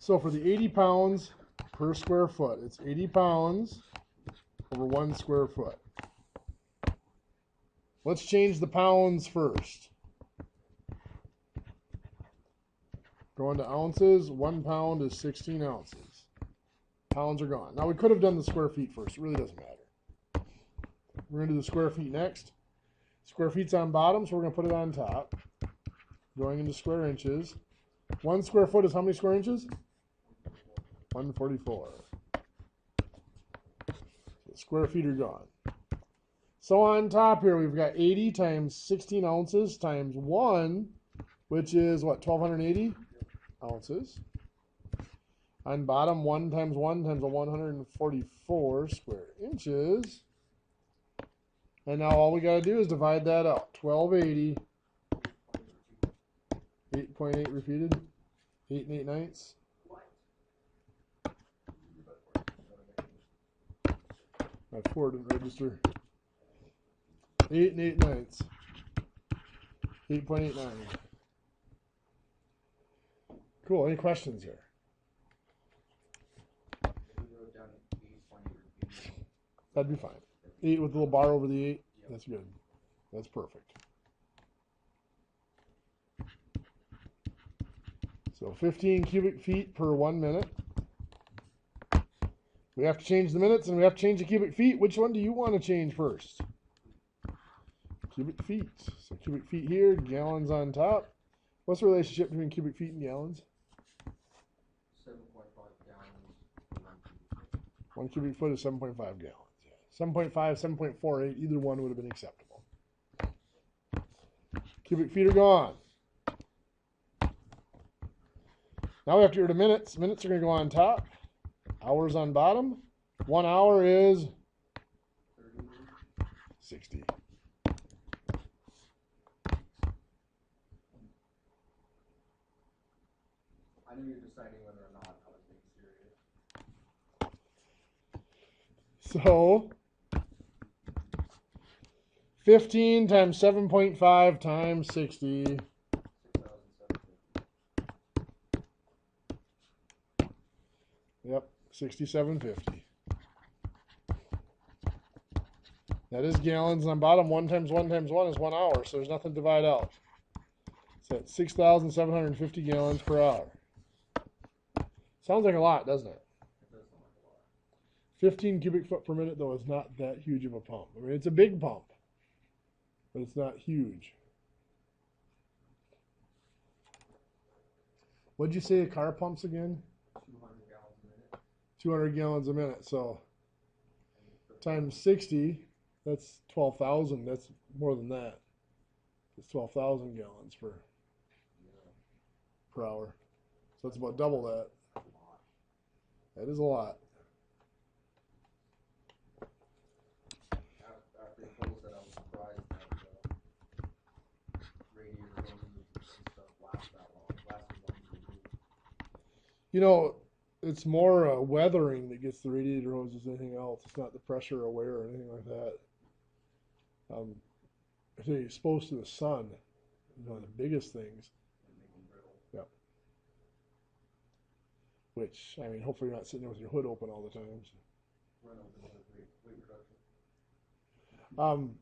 So for the 80 pounds per square foot, it's 80 pounds over 1 square foot. Let's change the pounds first. Going to ounces, 1 pound is 16 ounces. Pounds are gone. Now we could have done the square feet first. It really doesn't matter. We're going to do the square feet next. Square feet's on bottom, so we're going to put it on top. Going into square inches. 1 square foot is how many square inches? 144. So square feet are gone. So on top here, we've got 80 times 16 ounces times 1, which is what, 1,280 ounces. On bottom, 1 times 1 times a 144 square inches. And now all we got to do is divide that out. 1280. 8.8 repeated. 8 and 8 ninths. My 4 didn't register. 8 and 8 ninths. 8.89. Cool. Any questions here? That'd be fine. 8 with a little bar over the 8. That's good. That's perfect. So 15 cubic feet per 1 minute. We have to change the minutes and we have to change the cubic feet. Which one do you want to change first? Cubic feet. So cubic feet here, gallons on top. What's the relationship between cubic feet and gallons? 7.5 gallons. 1 cubic foot is 7.5 gallons. 7.5, 7.48, either one would have been acceptable. Cubic feet are gone. Now we have to get rid of minutes. Minutes are going to go on top. Hours on bottom. 1 hour is 60. I knew you were deciding whether or not I was being serious. So 15 times 7.5 times 60. 6,750. Yep, 6750. That is gallons. On bottom, 1 times 1 times 1 is 1 hour, so there's nothing to divide out. So that's 6,750 gallons per hour. Sounds like a lot, doesn't it? It does sound like a lot. 15 cubic foot per minute, though, is not that huge of a pump. I mean, it's a big pump, but it's not huge. What'd you say a car pumps again? 200 gallons a minute. 200 gallons a minute. So times 60, that's 12,000. That's more than that. It's 12,000 gallons per hour. So that's about double that. That is a lot. After you told us that, I was surprised that radiator hoses and stuff last that long. Lasted longer than you. You know, it's more weathering that gets the radiator hoses than anything else. It's not the pressure or wear or anything like that. If they're exposed to the sun, one of the biggest things. Yep. Which, I mean, hopefully you're not sitting there with your hood open all the time. Run open with weight reduction.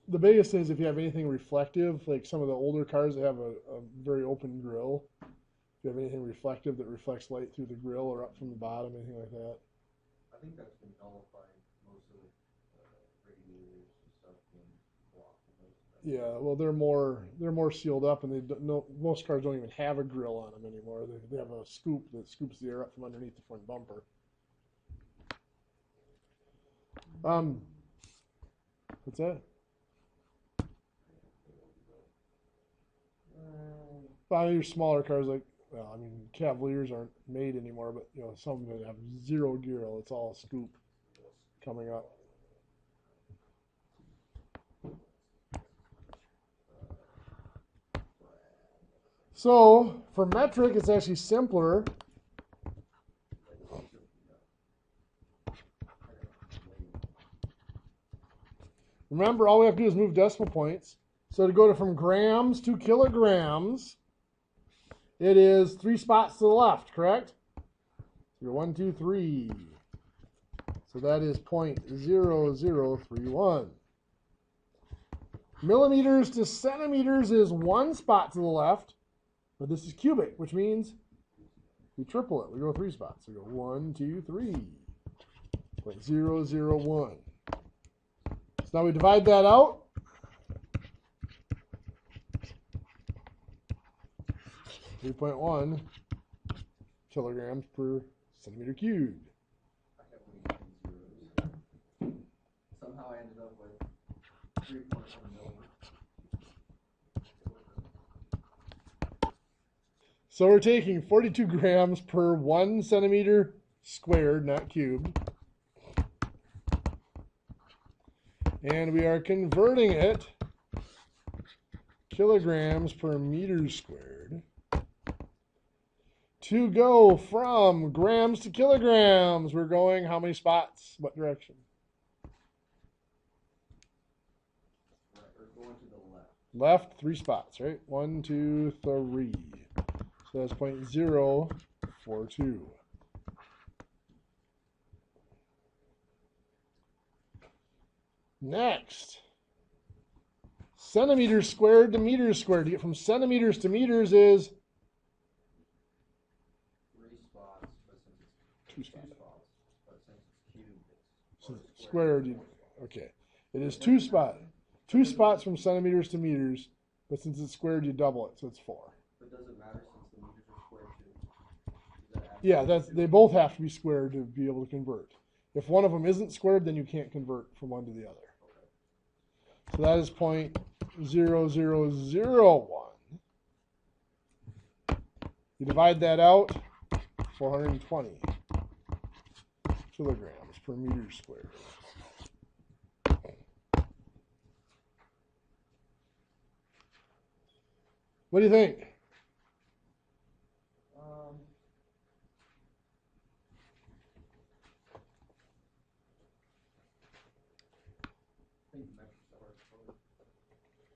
The biggest thing is if you have anything reflective, like some of the older cars that have a very open grill. If you have anything reflective that reflects light through the grill or up from the bottom, anything like that. I think that's been nullified, most of the radiators and stuff being blocked. Yeah, well, they're more sealed up, and most cars don't even have a grill on them anymore. They have a scoop that scoops the air up from underneath the front bumper. What's that? Your smaller cars, like, well, I mean, Cavaliers aren't made anymore, but you know, some of them have zero grill. It's all scoop coming up. So for metric, it's actually simpler. Remember, all we have to do is move decimal points. So to go from grams to kilograms, it is 3 spots to the left, correct? So we go 1, 2, 3. So that is 0.0031. Millimeters to centimeters is 1 spot to the left, but this is cubic, which means we triple it. We go 3 spots. We go 1, 2, 3. 0.001. So now we divide that out. 3.1 kilograms per centimeter cubed. Somehow I ended up with 3.1 millimeters. So we're taking 42 grams per 1 centimeter squared, not cubed. And we are converting it kilograms per meter squared to go from grams to kilograms. We're going how many spots? What direction? Right, we're going to the left. Left, 3 spots, right? 1, 2, 3. So that's 0.042. Next, centimeters squared to meters squared. To get from centimeters to meters is 3 spots, but since it's 2 spots. but since it's cubed, So squared, okay. It is 2 spots. 2 spots from centimeters to meters, but since it's squared, you double it, so it's 4. But does it matter since the meters are squared too? Does that have to Yeah, be they both have to be squared to be able to convert. If one of them isn't squared, then you can't convert from one to the other. So that is 0.0001. You divide that out, 420 kilograms per meter squared. What do you think? I think the metrics are hard.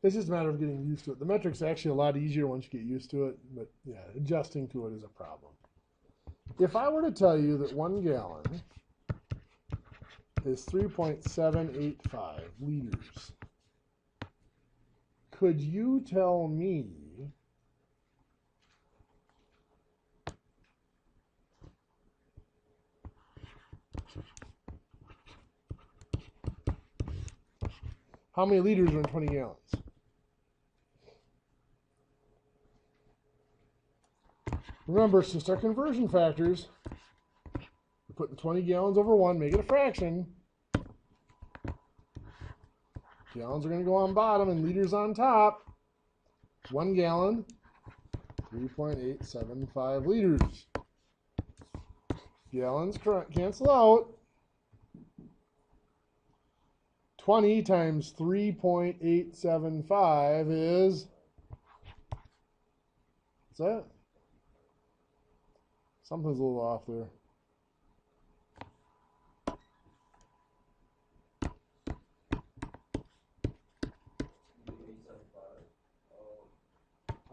It's just a matter of getting used to it. The metric's actually a lot easier once you get used to it, but yeah, adjusting to it is a problem. If I were to tell you that 1 gallon is 3.785 liters, could you tell me how many liters are in 20 gallons? Remember, since our conversion factors, we put the 20 gallons over 1, make it a fraction. Gallons are going to go on bottom and liters on top. 1 gallon, 3.875 liters. Gallons cancel out. 20 times 3.875 is, what's that? Something's a little off there.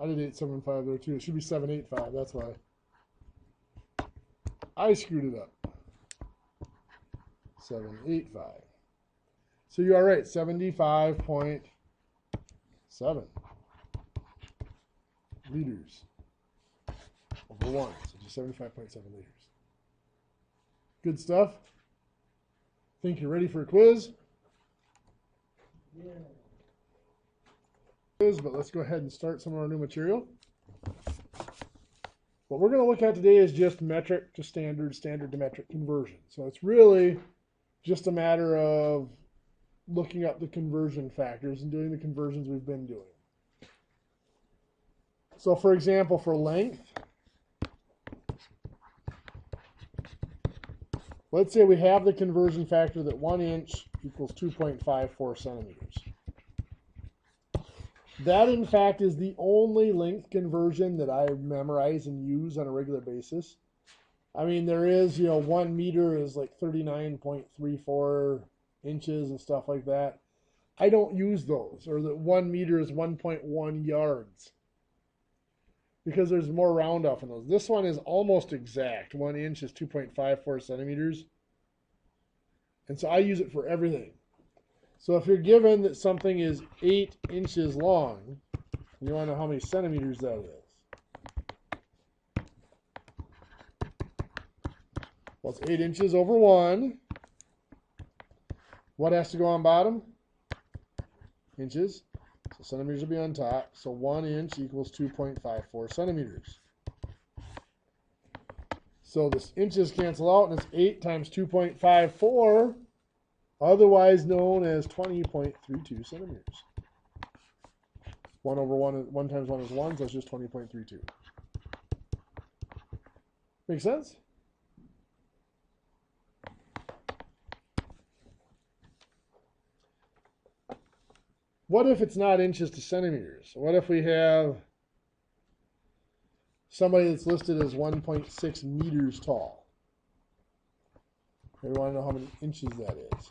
I did 875 there too. It should be 785. That's why. I screwed it up. 785. So you are right. 75.7 liters over 1. So just 75.7 liters. Good stuff. Think you're ready for a quiz? Yeah. But let's go ahead and start some of our new material. What we're going to look at today is just metric to standard, standard to metric conversion. So it's really just a matter of looking up the conversion factors and doing the conversions we've been doing. So for example, for length, let's say we have the conversion factor that 1 inch equals 2.54 centimeters. That, in fact, is the only length conversion that I memorize and use on a regular basis. I mean, there is, 1 meter is like 39.34 inches and stuff like that. I don't use those, or that 1 meter is 1.1 yards. because there's more round off in those. This one is almost exact. 1 inch is 2.54 centimeters. And so I use it for everything. So if you're given that something is 8 inches long, you want to know how many centimeters that is. Well, it's 8 inches over 1. What has to go on bottom? Inches. So centimeters will be on top. So 1 inch equals 2.54 centimeters. So this inches cancel out, and it's 8 times 2.54, otherwise known as 20.32 centimeters. 1 over 1, 1 times 1 is 1, so it's just 20.32. Make sense? What if it's not inches to centimeters? What if we have somebody that's listed as 1.6 meters tall? We want to know how many inches that is.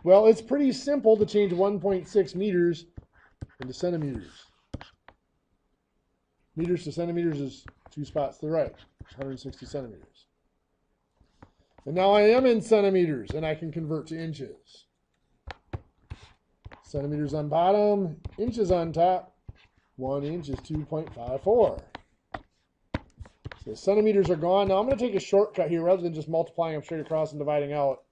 Well, it's pretty simple to change 1.6 meters into centimeters. Meters to centimeters is 2 spots to the right, 160 centimeters. And now I am in centimeters, and I can convert to inches. Centimeters on bottom, inches on top. 1 inch is 2.54. So centimeters are gone. Now I'm going to take a shortcut here rather than just multiplying them straight across and dividing out.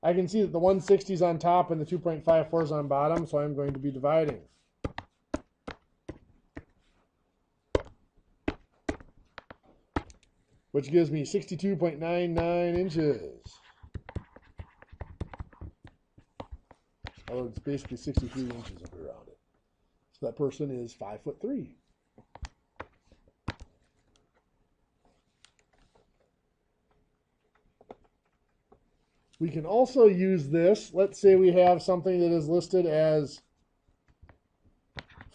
I can see that the 160 is on top and the 2.54 is on bottom, so I'm going to be dividing. Which gives me 62.99 inches. Oh, it's basically 63 inches if we round it. So that person is 5'3". We can also use this. Let's say we have something that is listed as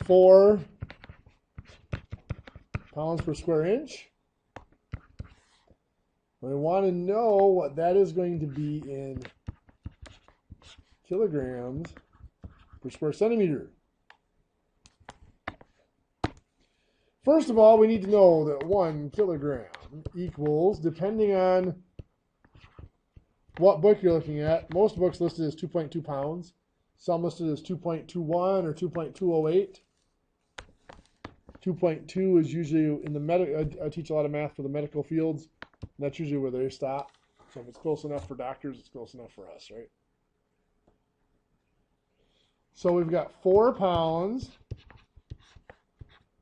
4 pounds per square inch. We want to know what that is going to be in kilograms per square centimeter. First of all, we need to know that 1 kilogram equals, depending on what book you're looking at, most books listed as 2.2 pounds. Some listed as 2.21 or 2.208. 2.2 is usually in the I teach a lot of math for the medical fields, and that's usually where they stop. So if it's close enough for doctors, it's close enough for us, right? So we've got 4 pounds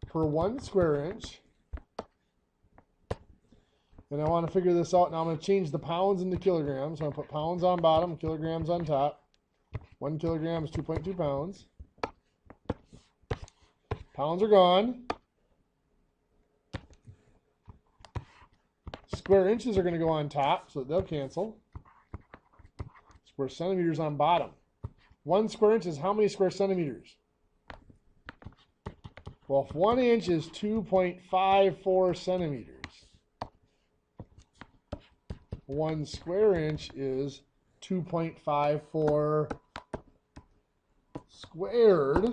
per 1 square inch. And I want to figure this out. Now I'm going to change the pounds into kilograms. So I'm going to put pounds on bottom, kilograms on top. 1 kilogram is 2.2 pounds. Pounds are gone. Square inches are going to go on top, so they'll cancel. Square centimeters on bottom. 1 square inch is how many square centimeters? Well, if 1 inch is 2.54 centimeters, 1 square inch is 2.54 squared,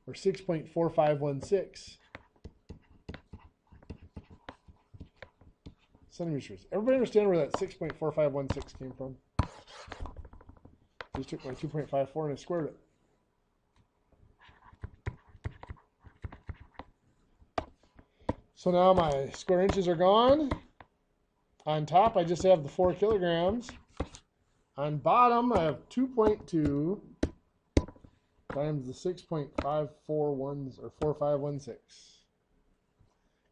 or 6.4516 centimeters. Everybody understand where that 6.4516 came from? I just took my 2.54 and I squared it. So now my square inches are gone. On top, I just have the 4 kilograms. On bottom, I have 2.2 times the 6.541 or 4516.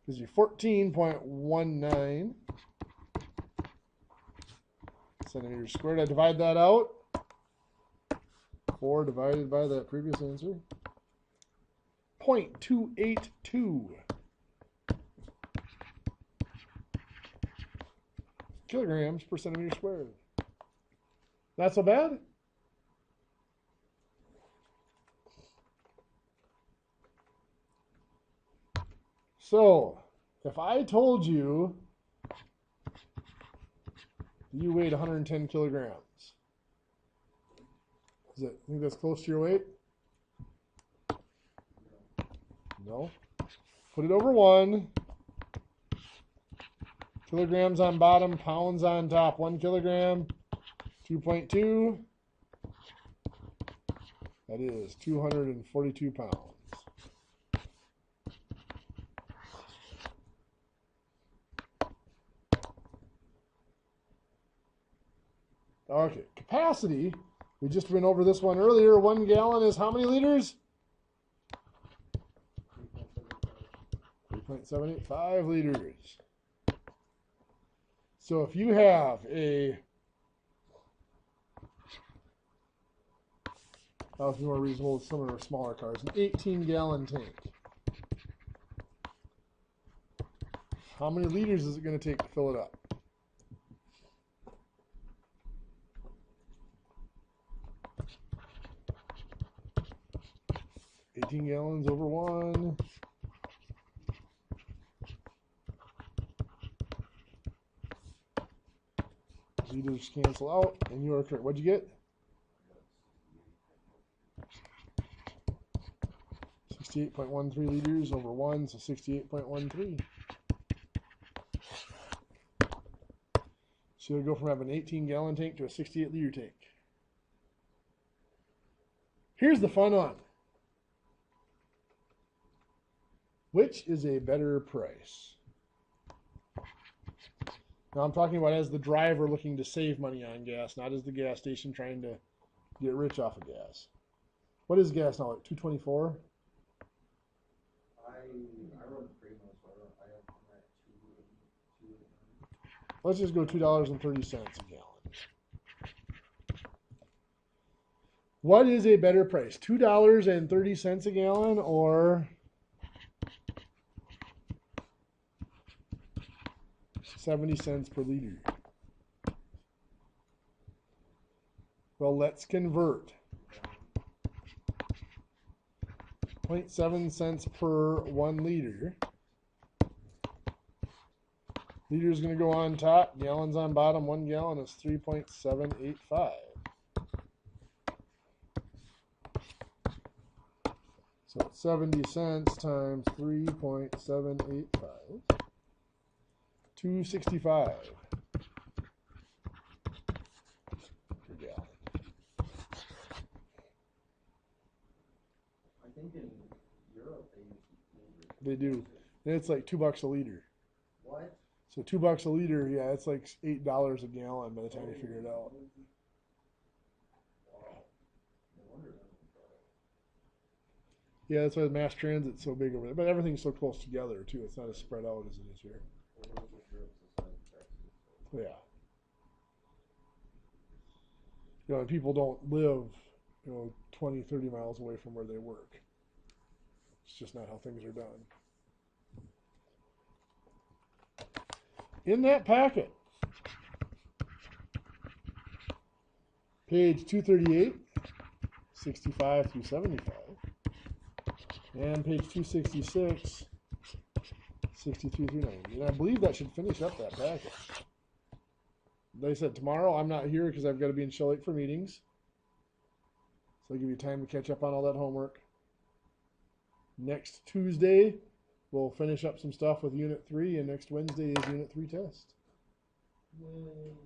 Gives you 14.19 centimeters squared. I divide that out. 4 divided by that previous answer. 0.282 kilograms per centimeter squared. Not so bad? So, if I told you you weighed 110 kilograms, think that's close to your weight? No. Put it over 1. Kilograms on bottom, pounds on top. 1 kilogram, 2.2. That is 242 pounds. Okay, capacity. We just went over this one earlier. 1 gallon is how many liters? 3.785 liters. So if you have a, that was more reasonable with some of our smaller cars, an 18-gallon tank. How many liters is it going to take to fill it up? $18 gallons over 1. Liters cancel out, and you are correct. What'd you get? 68.13 liters over 1, so 68.13. So you'll go from having an 18-gallon tank to a 68-liter tank. Here's the fun one. Which is a better price? Now I'm talking about as the driver looking to save money on gas, not as the gas station trying to get rich off of gas. What is gas now, like $2.24? I run Primo, so I'm at 2.82. Let's just go $2.30 a gallon. What is a better price? $2.30 a gallon or 70 cents per liter? Well, let's convert. 0.7 cents per 1 liter. Liter is going to go on top, gallons on bottom. 1 gallon is 3.785. So 70 cents times 3.785. 265 per gallon. I think in Europe they use liters. They do. And it's like $2 a liter. What? So $2 a liter, yeah, it's like $8 a gallon by the time you figure it out. Wow. No wonder it doesn't go. Yeah, that's why the mass transit's so big over there. But everything's so close together too. It's not as spread out as it is here. Well, look at Europe's the size of Texas. So. Yeah. You know, and people don't live, 20, 30 miles away from where they work. It's just not how things are done. In that packet, page 238, 65 through 75, and page 266, 63 through 90. And I believe that should finish up that packet. Like I said, tomorrow I'm not here because I've got to be in Shell Lake for meetings. So I'll give you time to catch up on all that homework. Next Tuesday, we'll finish up some stuff with Unit 3, and next Wednesday is Unit 3 test. Yay.